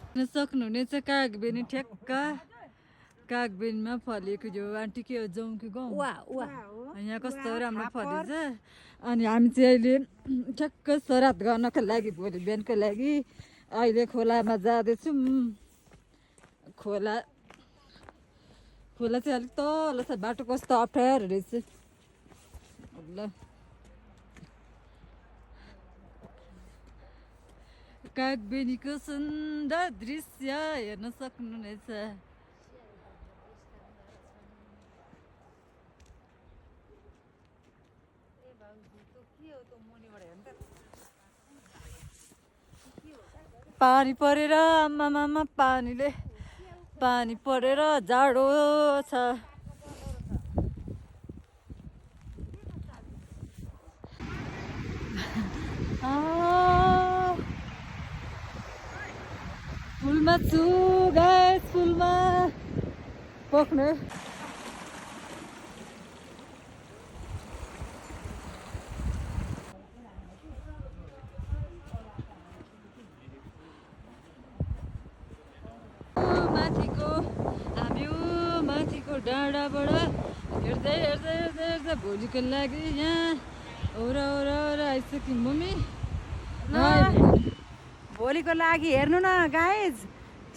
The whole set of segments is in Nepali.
सक्नुहुनेछ कागबेनी ठ्याक्क कागबेनीमा फलेको जो आन्टी के हो जौँको गाउँ यहाँ कस्तो राम्रो फलेछ। अनि हामी चाहिँ अहिले ठ्याक्क श्राद्ध गर्नको लागि भोलि बिहानको लागि अहिले खोलामा जाँदैछौँ। खोला चाहिँ अलिक तल छ, बाटो कस्तो अप्ठ्यारो रहेछ ल। कागबेनीको सुन्दर दृश्य हेर्न सक्नुहुनेछ। पानी परेर आमामा पानी परेर जाडो छ। फुलमा छु गाइस, फुलमा पक्ने माथिको डाँडाबाट हेर्दै भोलिको लागि यहाँ औरा आइसक्यौँ मम्मी। भोलिको लागि हेर्नु न गाइज,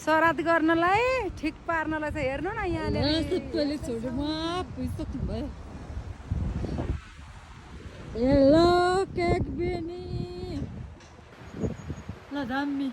श्राद्ध गर्नलाई ठिक पार्नलाई चाहिँ हेर्नु न यहाँले सबैले छोडेर पुगिसक्नु भयो। हेलो कागबेनी ल दामी